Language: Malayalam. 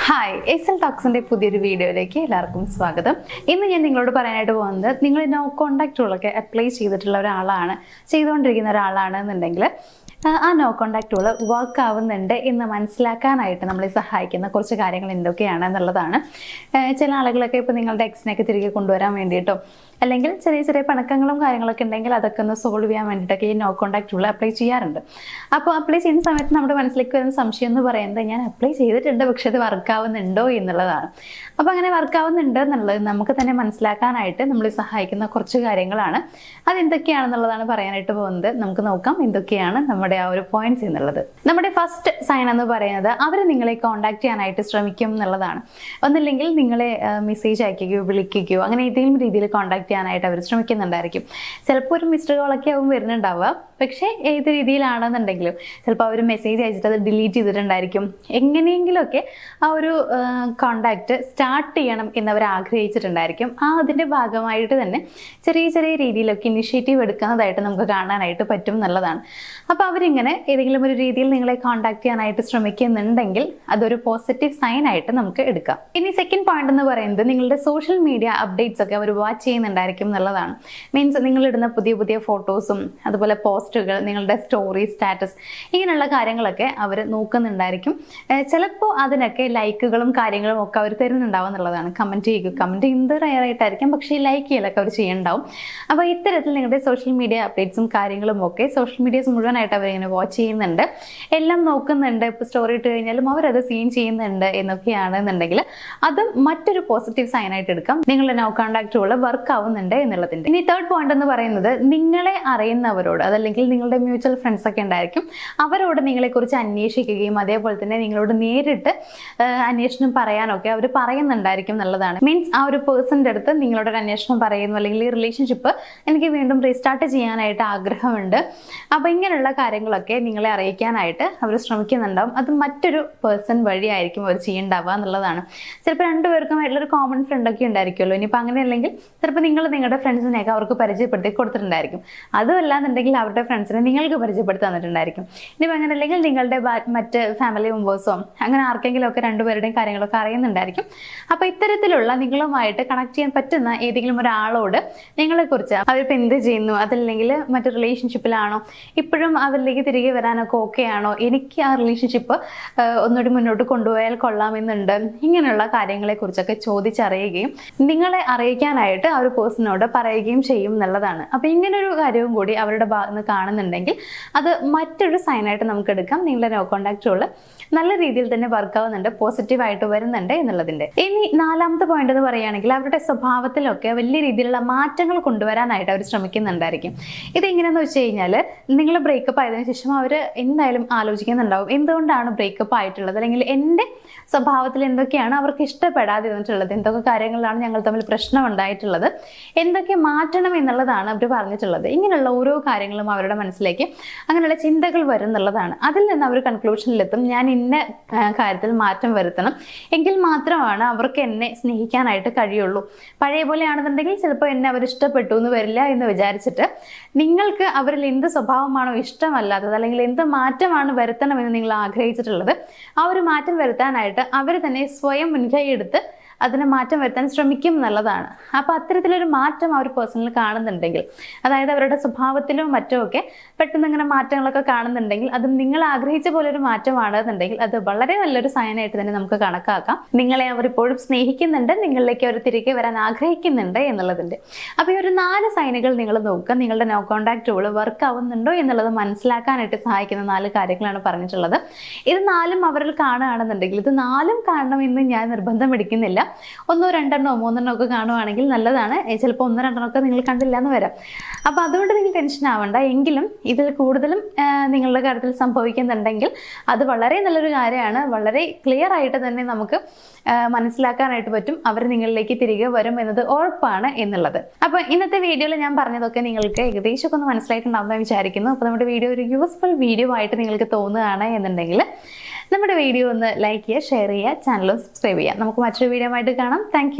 ഹായ്, എസ് ടോക്സിന്റെ പുതിയൊരു വീഡിയോയിലേക്ക് എല്ലാവർക്കും സ്വാഗതം. ഇന്ന് ഞാൻ നിങ്ങളോട് പറയാനായിട്ട് പോകുന്നത്, നിങ്ങൾ നോ കോണ്ടാക്ട് റൂളൊക്കെ അപ്ലൈ ചെയ്തുകൊണ്ടിരിക്കുന്ന ഒരാളാണ് എന്നുണ്ടെങ്കിൽ ആ നോ കോണ്ടാക്ട് റൂള് വർക്ക് ആവുന്നുണ്ട് എന്ന് മനസ്സിലാക്കാനായിട്ട് നമ്മളെ സഹായിക്കുന്ന കുറച്ച് കാര്യങ്ങൾ എന്തൊക്കെയാണ് എന്നുള്ളതാണ്. ചില ആളുകളൊക്കെ ഇപ്പോൾ നിങ്ങളുടെ എക്സിനെയൊക്കെ തിരികെ കൊണ്ടുവരാൻ വേണ്ടിയിട്ടോ അല്ലെങ്കിൽ ചെറിയ ചെറിയ പിണക്കങ്ങളും കാര്യങ്ങളൊക്കെ ഉണ്ടെങ്കിൽ അതൊക്കെ ഒന്ന് സോൾവ് ചെയ്യാൻ വേണ്ടിയിട്ടൊക്കെ ഈ നോ കോണ്ടാക്ട് റൂൾ അപ്ലൈ ചെയ്യാറുണ്ട്. അപ്പോൾ അപ്ലൈ ചെയ്യുന്ന സമയത്ത് നമ്മുടെ മനസ്സിലേക്ക് വരുന്ന സംശയം എന്ന് പറയുന്നത്, ഞാൻ അപ്ലൈ ചെയ്തിട്ടുണ്ട് പക്ഷെ അത് വർക്ക് ആവുന്നുണ്ടോ എന്നുള്ളതാണ്. അപ്പോൾ അങ്ങനെ വർക്ക് ആവുന്നുണ്ട് എന്നുള്ളത് നമുക്ക് തന്നെ മനസ്സിലാക്കാനായിട്ട് നമ്മളെ സഹായിക്കുന്ന കുറച്ച് കാര്യങ്ങളാണ്. അതെന്തൊക്കെയാണെന്നുള്ളതാണ് പറയാനായിട്ട് പോകുന്നത്. നമുക്ക് നോക്കാം എന്തൊക്കെയാണ് നമ്മുടെ ആ ഒരു പോയിന്റ്സ് എന്നുള്ളത്. നമ്മുടെ ഫസ്റ്റ് സൈൻ എന്ന് പറയുന്നത്, അവർ നിങ്ങളെ കോണ്ടാക്ട് ചെയ്യാനായിട്ട് ശ്രമിക്കും എന്നുള്ളതാണ്. ഒന്നില്ലെങ്കിൽ നിങ്ങളെ മെസ്സേജ് അയക്കുകയോ വിളിക്കുകയോ അങ്ങനെ ഏതെങ്കിലും രീതിയിൽ കോണ്ടാക്ട് ചെയ്യാനായിട്ട് അവർ ശ്രമിക്കുന്നുണ്ടായിരിക്കും. ചിലപ്പോൾ ഒരു മിസ്ഡ് കോളൊക്കെ ആവും വരുന്നുണ്ടാവുക, പക്ഷേ ഏത് രീതിയിലാണെന്നുണ്ടെങ്കിലും ചിലപ്പോൾ അവർ മെസ്സേജ് അയച്ചിട്ട് അത് ഡിലീറ്റ് ചെയ്തിട്ടുണ്ടായിരിക്കും. എങ്ങനെയെങ്കിലുമൊക്കെ ആ ഒരു കോണ്ടാക്ട് സ്റ്റാർട്ട് ചെയ്യണം എന്നവർ ആഗ്രഹിച്ചിട്ടുണ്ടായിരിക്കും. അതിൻ്റെ ഭാഗമായിട്ട് തന്നെ ചെറിയ ചെറിയ രീതിയിലൊക്കെ ഇനിഷ്യേറ്റീവ് എടുക്കുന്നതായിട്ട് നമുക്ക് കാണാനായിട്ട് പറ്റും എന്നുള്ളതാണ്. അപ്പോൾ അവരിങ്ങനെ ഏതെങ്കിലും ഒരു രീതിയിൽ നിങ്ങളെ കോണ്ടാക്ട് ചെയ്യാനായിട്ട് ശ്രമിക്കുന്നുണ്ടെങ്കിൽ അതൊരു പോസിറ്റീവ് സൈൻ ആയിട്ട് നമുക്ക് എടുക്കാം. ഇനി സെക്കൻഡ് പോയിന്റ് എന്ന് പറയുന്നത്, നിങ്ങളുടെ സോഷ്യൽ മീഡിയ അപ്ഡേറ്റ്സ് ഒക്കെ അവർ വാച്ച് ചെയ്യുന്നുണ്ടായിരിക്കും എന്നുള്ളതാണ്. മീൻസ് നിങ്ങളിടുന്ന പുതിയ പുതിയ ഫോട്ടോസും അതുപോലെ പോസ്റ്റുകൾ, നിങ്ങളുടെ സ്റ്റോറി, സ്റ്റാറ്റസ്, ഇങ്ങനെയുള്ള കാര്യങ്ങളൊക്കെ അവർ നോക്കുന്നുണ്ടായിരിക്കും. ചിലപ്പോൾ അതിനൊക്കെ ലൈക്കുകളും കാര്യങ്ങളും ഒക്കെ അവർ തരുന്നുണ്ടാവും എന്നുള്ളതാണ്. കമൻറ്റ് ചെയ്യുന്നത് റയറായിട്ടായിരിക്കും, പക്ഷേ ലൈക്ക് ചെയ്യലൊക്കെ അവർ ചെയ്യുന്നുണ്ടാവും. അപ്പോൾ ഇത്തരത്തിൽ നിങ്ങളുടെ സോഷ്യൽ മീഡിയ അപ്ഡേറ്റ്സും കാര്യങ്ങളും ഒക്കെ സോഷ്യൽ മീഡിയസ് മുഴുവനായിട്ട് അവരിങ്ങനെ വാച്ച് ചെയ്യുന്നുണ്ട്, എല്ലാം നോക്കുന്നുണ്ട്. ഇപ്പോൾ സ്റ്റോറി ഇട്ട് കഴിഞ്ഞാലും അവരത് സീൻ ചെയ്യുന്നുണ്ട് എന്നൊക്കെയാണെന്നുണ്ടെങ്കിൽ അത് മറ്റൊരു പോസിറ്റീവ് സൈൻ ആയിട്ട് എടുക്കാം. നിങ്ങളുടെ നോ കോണ്ടാക്ട് റൂൾ വർക്ക് ആവുന്നുണ്ട് എന്നുള്ളതിന്റെ. ഇനി തേർഡ് പോയിന്റ് എന്ന് പറയുന്നത്, നിങ്ങളെ അറിയുന്നവരോട് അതല്ലെങ്കിൽ നിങ്ങളുടെ മ്യൂച്വൽ ഫ്രണ്ട്സ് ഒക്കെ ഉണ്ടായിരിക്കും, അവരോട് നിങ്ങളെക്കുറിച്ച് അന്വേഷിക്കുകയും അതേപോലെ തന്നെ നിങ്ങളോട് നേരിട്ട് അന്വേഷണം പറയാനൊക്കെ അവർ പറയുന്നുണ്ടായിരിക്കും എന്നുള്ളതാണ്. മീൻസ് ആ ഒരു പേഴ്സന്റെ അടുത്ത് നിങ്ങളോട് ഒരു അന്വേഷണം പറയുന്നു, അല്ലെങ്കിൽ ഈ റിലേഷൻഷിപ്പ് എനിക്ക് വീണ്ടും റീസ്റ്റാർട്ട് ചെയ്യാനായിട്ട് ആഗ്രഹമുണ്ട്, അപ്പൊ ഇങ്ങനെയുള്ള കാര്യങ്ങളൊക്കെ നിങ്ങളെ അറിയിക്കാനായിട്ട് അവർ ശ്രമിക്കുന്നുണ്ടാവും. അത് മറ്റൊരു പേഴ്സൺ വഴിയായിരിക്കും അവർ ചെയ്യേണ്ടാവുക എന്നുള്ളതാണ്. ചിലപ്പോൾ രണ്ടുപേർക്കുമായിട്ടുള്ളൊരു കോമൺ ഫ്രണ്ട് ഒക്കെ ഉണ്ടായിരിക്കുമല്ലോ. ഇനിയിപ്പോൾ അങ്ങനെ അല്ലെങ്കിൽ ചിലപ്പോൾ നിങ്ങൾ നിങ്ങളുടെ ഫ്രണ്ട്സിനെയൊക്കെ അവർക്ക് പരിചയപ്പെടുത്തി കൊടുത്തിട്ടുണ്ടായിരിക്കും. അതുമല്ലാന്നുണ്ടെങ്കിൽ അവരുടെ ഫ്രണ്ട്സിനെ നിങ്ങൾക്ക് പരിചയപ്പെടുത്തി തന്നിട്ടുണ്ടായിരിക്കും. ഇനിയിപ്പോൾ അങ്ങനെ അല്ലെങ്കിൽ നിങ്ങളുടെ മറ്റ് ഫാമിലി മെമ്പേഴ്സോ അങ്ങനെ ആർക്കെങ്കിലും ഒക്കെ രണ്ടുപേരുടെയും കാര്യങ്ങളൊക്കെ അറിയുന്നുണ്ടായിരിക്കും. അപ്പോൾ ഇത്തരത്തിലുള്ള നിങ്ങളുമായിട്ട് കണക്ട് ചെയ്യാൻ പറ്റുന്ന ഏതെങ്കിലും ഒരാളോട് നിങ്ങളെക്കുറിച്ച് അവരിപ്പോൾ എന്ത് ചെയ്യുന്നു, അതല്ലെങ്കിൽ മറ്റു റിലേഷൻഷിപ്പിലാണോ, ഇപ്പോഴും അവരിലേക്ക് തിരികെ വരാനൊക്കെ ഓക്കെ ആണോ, എനിക്ക് ആ റിലേഷൻഷിപ്പ് ഒന്നുകൂടി മുന്നോട്ട് കൊണ്ടുപോയാൽ കൊള്ളാമെന്നുണ്ട്, ഇങ്ങനെയുള്ള കാര്യങ്ങളെ കുറിച്ചൊക്കെ ചോദിച്ചറിയുകയും നിങ്ങളെ അറിയിക്കാനായിട്ട് ആ ഒരു പേഴ്സണോട് പറയുകയും ചെയ്യും എന്നുള്ളതാണ്. അപ്പൊ ഇങ്ങനൊരു കാര്യവും കൂടി അവരുടെ ഭാഗത്ത് നിന്ന് കാണുന്നുണ്ടെങ്കിൽ അത് മറ്റൊരു സൈനായിട്ട് നമുക്ക് എടുക്കാം. നിങ്ങളുടെ നോ കോണ്ടാക്ട് റൂള് നല്ല രീതിയിൽ തന്നെ വർക്ക് ആവുന്നുണ്ട്, പോസിറ്റീവായിട്ട് വരുന്നുണ്ട് എന്നുള്ളതിന്റെ. ഇനി നാലാമത്തെ പോയിന്റ് എന്ന് പറയുകയാണെങ്കിൽ, അവരുടെ സ്വഭാവത്തിലൊക്കെ വലിയ രീതിയിലുള്ള മാറ്റങ്ങൾ കൊണ്ടുവരാനായിട്ട് അവർ ശ്രമിക്കുന്നുണ്ടായിരിക്കും. ഇതെങ്ങനെയാന്ന് വെച്ച് കഴിഞ്ഞാൽ, നിങ്ങൾ ബ്രേക്കപ്പ് ആയതിനു ശേഷം അവർ എന്തായാലും ആലോചിക്കുന്നുണ്ടാവും, എന്തുകൊണ്ടാണ് ബ്രേക്കപ്പ് ആയിട്ടുള്ളത്, അല്ലെങ്കിൽ എൻ്റെ സ്വഭാവത്തിൽ എന്തൊക്കെയാണ് അവർക്ക് ഇഷ്ടപ്പെടാതെ ഇരുന്നിട്ടുള്ളത്, എന്തൊക്കെ കാര്യങ്ങളിലാണ് ഞങ്ങൾ തമ്മിൽ പ്രശ്നം ഉണ്ടായിട്ടുള്ളത്, എന്തൊക്കെ മാറ്റണം എന്നുള്ളതാണ് അവർ പറഞ്ഞിട്ടുള്ളത്. ഇങ്ങനെയുള്ള ഓരോ കാര്യങ്ങളും അവരുടെ മനസ്സിലേക്ക് അങ്ങനെയുള്ള ചിന്തകൾ വരും എന്നുള്ളതാണ്. അതിൽ നിന്ന് അവർ കൺക്ലൂഷനിലെത്തും, ഞാൻ ഇന്ന കാര്യത്തിൽ മാറ്റം വരുത്തണം, എങ്കിൽ മാത്രമാണ് അവർക്ക് എന്നെ സ്നേഹിക്കാനായിട്ട് കഴിയുള്ളൂ. പഴയ പോലെയാണെന്നുണ്ടെങ്കിൽ ചിലപ്പോൾ എന്നെ അവർ ഇഷ്ടപ്പെട്ടു എന്ന് വരില്ല എന്ന് വിചാരിച്ചിട്ട് നിങ്ങൾക്ക് അവരിൽ എന്ത് സ്വഭാവമാണോ ഇഷ്ടമല്ലാത്തത്, അല്ലെങ്കിൽ എന്ത് മാറ്റമാണ് വരുത്തണമെന്ന് നിങ്ങൾ ആഗ്രഹിച്ചിട്ടുള്ളത്, ആ ഒരു മാറ്റം വരുത്താനായിട്ട് അവർ തന്നെ സ്വയം മുൻകൈ എടുത്ത് അതിന് മാറ്റം വരുത്താൻ ശ്രമിക്കും എന്നുള്ളതാണ്. അപ്പോൾ അത്തരത്തിലൊരു മാറ്റം ആ ഒരു പേഴ്സണിൽ കാണുന്നുണ്ടെങ്കിൽ, അതായത് അവരുടെ സ്വഭാവത്തിലും മറ്റുമൊക്കെ പെട്ടെന്ന് ഇങ്ങനെ മാറ്റങ്ങളൊക്കെ കാണുന്നുണ്ടെങ്കിൽ, അത് നിങ്ങൾ ആഗ്രഹിച്ച പോലെ ഒരു മാറ്റമാണെന്നുണ്ടെങ്കിൽ അത് വളരെ നല്ലൊരു സൈനായിട്ട് തന്നെ നമുക്ക് കണക്കാക്കാം. നിങ്ങളെ അവർ ഇപ്പോഴും സ്നേഹിക്കുന്നുണ്ട്, നിങ്ങളിലേക്ക് അവർ തിരികെ വരാൻ ആഗ്രഹിക്കുന്നുണ്ട് എന്നുള്ളതിൻ്റെ. അപ്പോൾ ഈ ഒരു 4 സൈനുകൾ നിങ്ങൾ നോക്കുക. നിങ്ങളുടെ നോ കോണ്ടാക്ട് റൂൾ വർക്ക് ആവുന്നുണ്ടോ എന്നുള്ളത് മനസ്സിലാക്കാനായിട്ട് സഹായിക്കുന്ന 4 കാര്യങ്ങളാണ് പറഞ്ഞിട്ടുള്ളത്. ഇത് 4ഉം അവരിൽ കാണുകയാണെന്നുണ്ടെങ്കിൽ, ഇത് 4ഉം കാണണമെന്ന് ഞാൻ നിർബന്ധം പിടിക്കുന്നില്ല. 1, 2, 3 ഒക്കെ കാണുവാണെങ്കിൽ നല്ലതാണ്. ചിലപ്പോൾ 1, 2 ഒക്കെ നിങ്ങൾ കണ്ടില്ല എന്ന് വരാം. അപ്പോൾ അതുകൊണ്ട് നിങ്ങൾ ടെൻഷൻ ആവണ്ട. എങ്കിലും ഇതിൽ കൂടുതലും നിങ്ങളുടെ കാര്യത്തിൽ സംഭവിക്കുന്നുണ്ടെങ്കിൽ അത് വളരെ നല്ലൊരു കാര്യമാണ്. വളരെ ക്ലിയർ ആയിട്ട് തന്നെ നമുക്ക് മനസ്സിലാക്കാനായിട്ട് പറ്റും അവർ നിങ്ങളിലേക്ക് തിരികെ വരും എന്നത് ഉറപ്പാണ് എന്നുള്ളത്. അപ്പോൾ ഇന്നത്തെ വീഡിയോയിൽ ഞാൻ പറഞ്ഞതൊക്കെ നിങ്ങൾക്ക് ഏകദേശമൊക്കെ ഒന്ന് മനസ്സിലായിട്ടുണ്ടാവുമെന്ന് വിചാരിക്കുന്നു. അപ്പോൾ നമ്മുടെ വീഡിയോ ഒരു യൂസ്ഫുൾ വീഡിയോ ആയിട്ട് നിങ്ങൾക്ക് തോന്നുകയാണ് എന്നുണ്ടെങ്കിൽ നമ്മുടെ വീഡിയോ ഒന്ന് ലൈക്ക് ചെയ്യുക, ഷെയർ ചെയ്യുക, ചാനൽ സബ്സ്ക്രൈബ് ചെയ്യുക. നമുക്ക് മറ്റൊരു വീഡിയോ ആയിട്ട് കാണാം. Thank you.